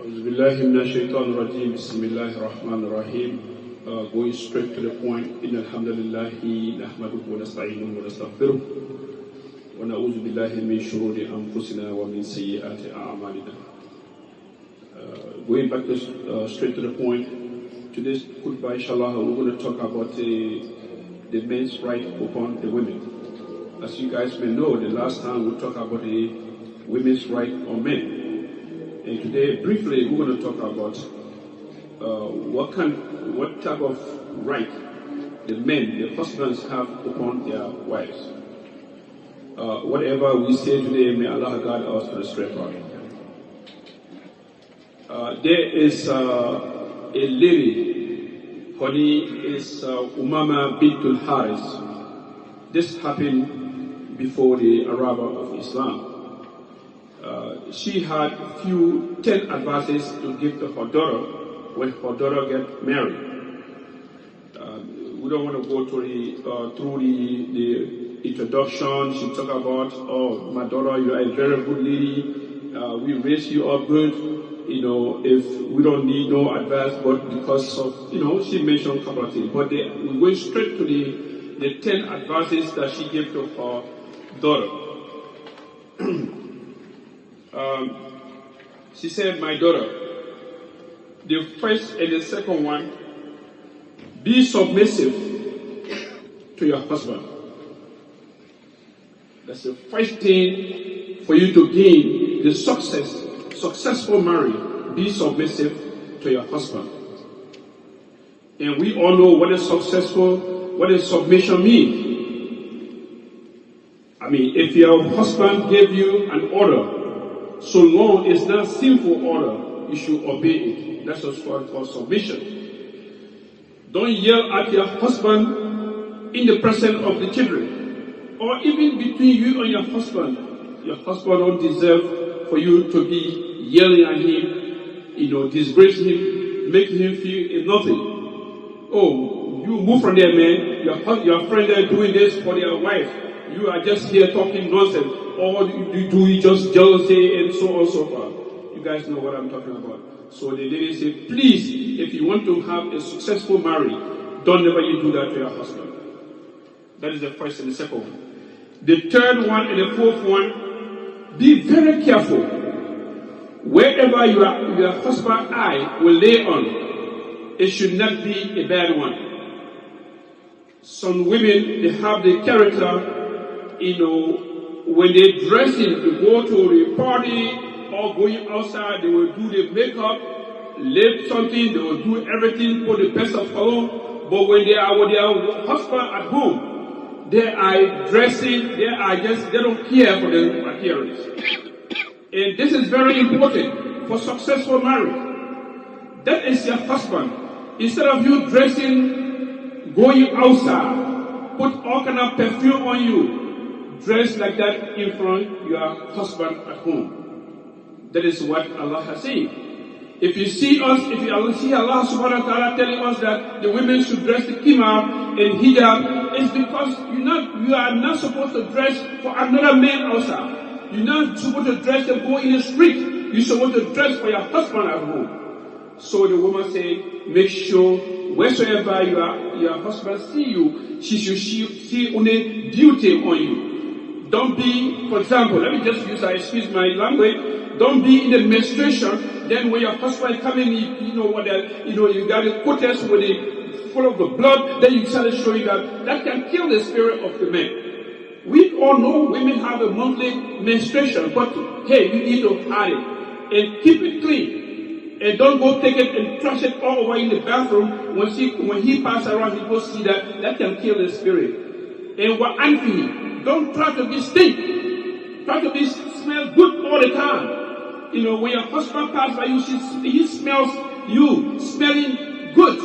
أعوذ بالله من الشيطان الرجيم بسم الله الرحمن الرحيم. Going straight to the point. إن الحمد لله نحمده ونستعينه ونستغفره ونعوذ بالله من شرور أنفسنا ومن سيئات أعمالنا. Going back straight to the point. Today's khutbah, inshallah, we're going to talk about the men's right upon the women. As you guys may know, the last time we talked about the women's right on men. And today, briefly, we're going to talk about what type of right the men, the husbands, have upon their wives. Whatever we say today, may Allah guide us to the straight path. There is a lady, her name is Umama bintul Haris. This happened before the arrival of Islam. She had 10 advices to give to her daughter when her daughter get married. We don't want to go through the introduction. She talked about, oh, my daughter, you are a very good lady. We raised you up good. You know, if we don't need no advice, but because of, she mentioned a couple of things. But we're going straight to the 10 advices that she gave to her daughter. She said, my daughter, the first and the second one, be submissive to your husband. That's the first thing for you to gain the successful marriage. Be submissive to your husband. And we all know what is submission means. I mean, if your husband gave you an order, so long it's not sinful order, you should obey it. That's what's called submission. Don't yell at your husband in the presence of the children, or even between you and your husband. Your husband don't deserve for you to be yelling at him, disgracing him, making him feel nothing. Oh, you move from there, man. Your friend there doing this for their wife. You are just here talking nonsense. Or you do just jealousy and so on and so forth. You guys know what I'm talking about. So the lady said, please, if you want to have a successful marriage, don't never you do that to your husband. That is the first and the second one. The third one and the fourth one, be very careful. Wherever your husband's eye will lay on, it should not be a bad one. Some women, they have the character, when they dressing to go to the party or going outside, they will do the makeup, lift something, they will do everything, put the best of color. But when they are with their husband at home, they are dressing, they don't care for the appearance. And this is very important for successful marriage. That is your husband. Instead of you dressing, going outside, put all kind of perfume on you, dress like that in front of your husband at home. That is what Allah has said. If you see Allah subhanahu wa ta'ala telling us that the women should dress the kimar and hijab, it's because you are not supposed to dress for another man outside. You're not supposed to dress and go in the street. You're supposed to dress for your husband at home. So the woman said, make sure wheresoever your husband see you, she should see only beauty on you. Don't be, for example, let me just excuse my language, don't be in the menstruation, then when your husband come in, you got the quarters with it full of the blood, then you start showing that can kill the spirit of the man. We all know women have a monthly menstruation, but hey, you need to hide it and keep it clean. And don't go take it and trash it all over in the bathroom. When he passes around, he will see that can kill the spirit. And what anti, don't try to be stink. Try to smell good all the time. When your husband passes by you, he smells you smelling good.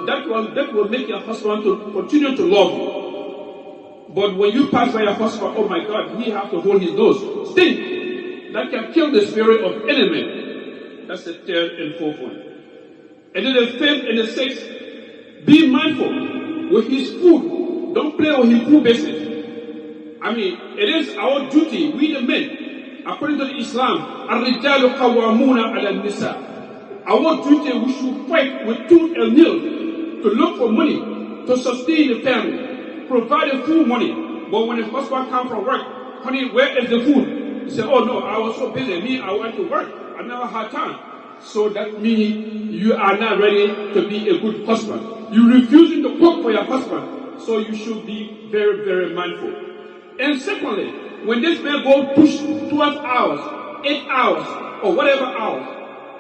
That will make your husband to continue to love you. But when you pass by your husband, oh my God, he has to hold his nose. Stink. That can kill the spirit of any man. That's the third and fourth one. And then the fifth and the sixth, be mindful with his food. Don't play with his food business. I mean, it is our duty, we the men, according to Islam, الرجال قوامون على النساء. Our duty, we should fight with tooth and nail to look for money, to sustain the family, provide the food money. But when the husband comes from work, honey, where is the food? He said, oh no, I was so busy. Me, I went to work. I never had time. So that means you are not ready to be a good husband. You're refusing to cook for your husband. So you should be very, very mindful. And secondly, when this man go push 12 hours, 8 hours, or whatever hours,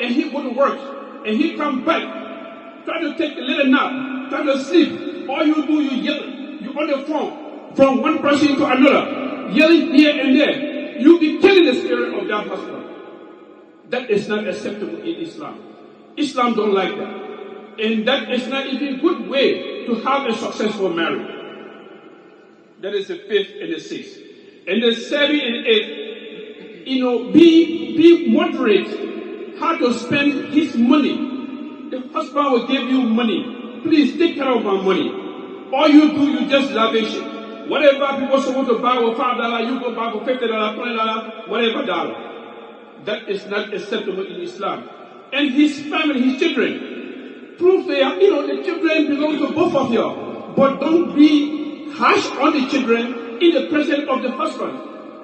and he go to work, and he come back, try to take a little nap, try to sleep, all you do, you yell, you on the phone, from one person to another, yelling here and there. You be killing the spirit of that husband. That is not acceptable in Islam. Islam don't like that. And that is not even a good way to have a successful marriage. That is the fifth and the sixth. And the seventh and eighth, be moderate how to spend his money. The husband will give you money. Please take care of my money. All you do, you just lavish it. Whatever people are supposed to buy with $5, you go buy for $50, $20, whatever dollar. That is not acceptable in Islam. And his family, his children, prove they are, the children belong to both of you. But don't be harsh on the children in the presence of the husband.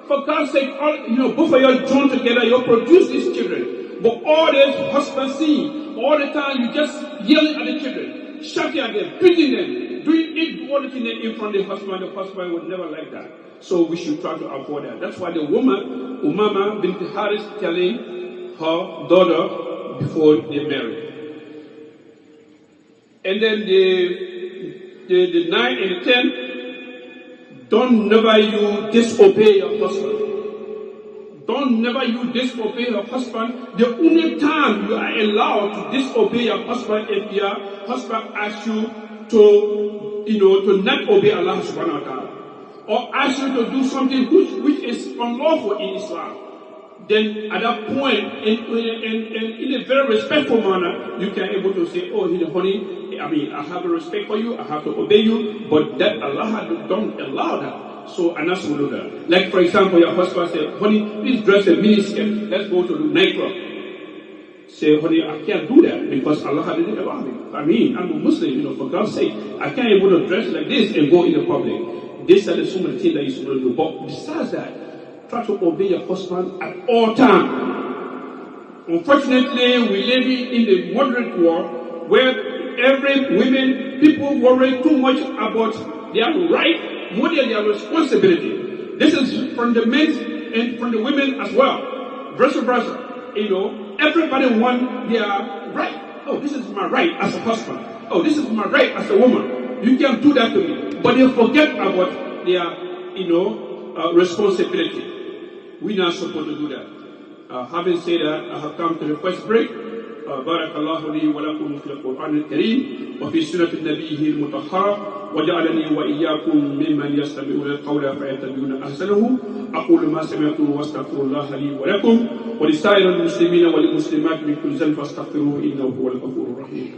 For God's sake, both of you join together, you produce these children. But all this husband see, all the time you just yelling at the children, shouting at them, beating them, doing all the things in front of the husband would never like that. So we should try to avoid that. That's why the woman, Umama bint Haris, telling her daughter before they married. And then the 9 and the 10, don't never you disobey your husband. Don't never you disobey your husband. The only time you are allowed to disobey your husband if your husband asks you to not obey Allah subhanahu wa ta'ala, or ask you to do something which is unlawful in Islam. Then at that point, in a very respectful manner, you can able to say, oh, honey, I have a respect for you, I have to obey you, but that Allah don't allow that. So I'm not supposed to do that. Like for example, your husband said, honey, please dress a miniskirt, let's go to the nightclub. Say, honey, I can't do that because Allah didn't allow me. I'm a Muslim, for God's sake. I can't able to dress like this and go in the public. These are the so many things that you're supposed to do. But besides that, try to obey your husband at all times. Unfortunately, we live in the modern world where people worry too much about their right more than their responsibility. This is from the men and from the women as well. Vice versa. Everybody wants their right. Oh, this is my right as a husband. Oh, this is my right as a woman. You can't do that to me. But they forget about their, responsibility. We're not supposed to do that. Having said that, I have come to the first break. بارك الله لي ولكم في القرآن الكريم وفي سنة نبيه المطهرة وجعلني وإياكم ممن يستمعون القول فيتبعون أحسنه. أقول ما سمعتم واستغفر الله لي ولكم ولسائر المسلمين والمسلمات من كل ذنب فاستغفروه إنه هو الغفور الرحيم.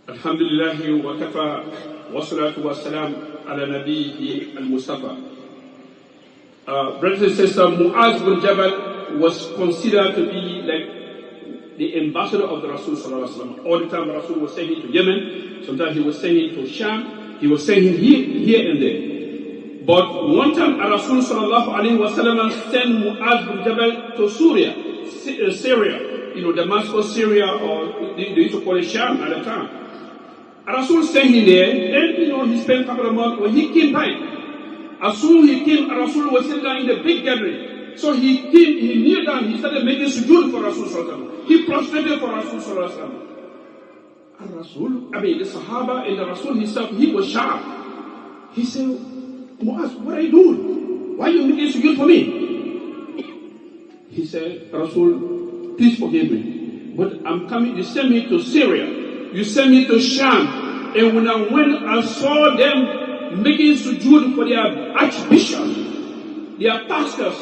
الحمد لله وكفى والصلاة والسلام على نبيه المصطفى. Brothers and sisters, Mu'az bin Jabal was considered to be like the ambassador of the Rasul sallallahu alaihi wasallam. All the time Rasul was sending to Yemen, sometimes he was sending to Sham, he was sending here and there. But one time Rasul sallallahu alaihi wasallam sent Mu'az bin Jabal to Syria, Damascus, Syria, or they used to call it Sham at the time. Rasul sent him there, and he spent a couple of months. When he came back, as soon as he came, Rasul was sitting down in the big gathering. So he came, he kneeled down, he started making sujood for Rasul sallallahu alaihi wasallam. He prostrated for Rasul sallallahu alaihi wasallam. And the Sahaba and the Rasul himself, he was shocked. He said, Mu'az, what are you doing? Why are you making sujood for me? He said, Rasul, please forgive me, but I'm coming, you sent me to Syria. You sent me to Sham, and when I saw them making sujood for their archbishop, their pastors,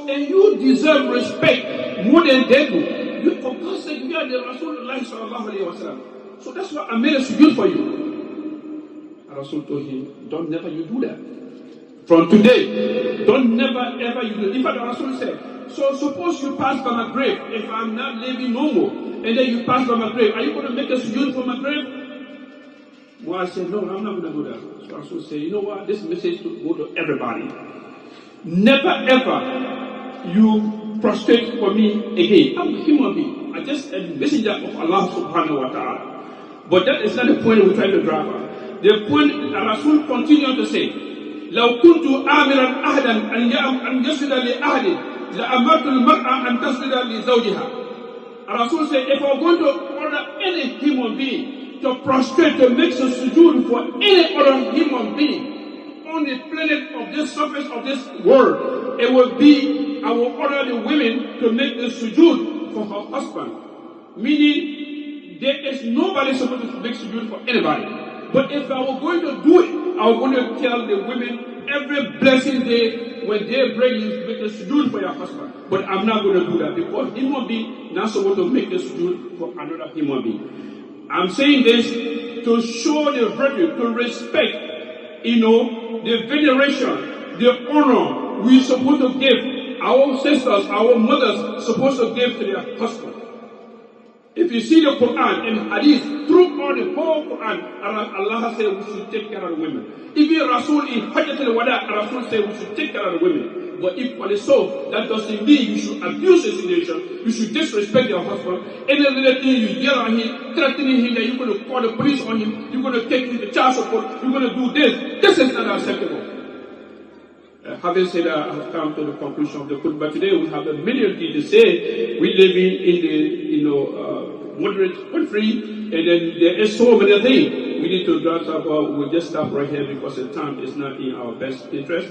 and you deserve respect more than they do. You for God's sake, you are the Rasulullah sallallahu alaihi wasallam. So that's why I made a sujood for you. And Rasul told him, don't never you do that. From today, don't never ever you do. In fact, the Rasul said, so suppose you pass by my grave, if I'm not living no more, and then you pass by my grave, are you going to make a sujood for my grave? Muaz said, no, I'm not going to do that. So Rasul said, you know what, this message to go to everybody. Never ever you prostrate for me again. I'm a human being. I'm just a messenger of Allah subhanahu wa ta'ala. But that is not the point we're trying to drive at. The point Rasul continued to say, لو كنت آمرا أحدا أن يسجد لأحد لأمرت المرأة أن تسجد لزوجها. Rasul said, if I'm going to order any human being to prostrate, to make some sujood for any other human being on the planet of this surface of this world, it will be, I will order the women to make the sujood for her husband. Meaning, there is nobody supposed to make sujood for anybody. But if I were going to do it, I was going to tell the women every blessing day when they bring you make the sujood for your husband. But I'm not going to do that because human being not supposed to make the sujood for another human being. I'm saying this to show the virtue, to respect, the veneration, the honor we're supposed to give our sisters, our mothers, supposed to give to their husband. If you see the Quran and Hadith, throughout the whole Quran, Allah said we should take care of the women. Even Rasul in Hajjat al-Wada, Rasul said we should take care of the women. But equally so, that doesn't mean you should abuse the situation, you should disrespect your husband. Any little thing you yell at him, threatening him that you're going to call the police on him, you're going to take him to child support, you're going to do this. This is not acceptable. Having said that, I have come to the conclusion of the khutbah today. We have a million things to say. We live in the, moderate country, and then there is so many things we need to talk about. We'll just stop right here because the time is not in our best interest.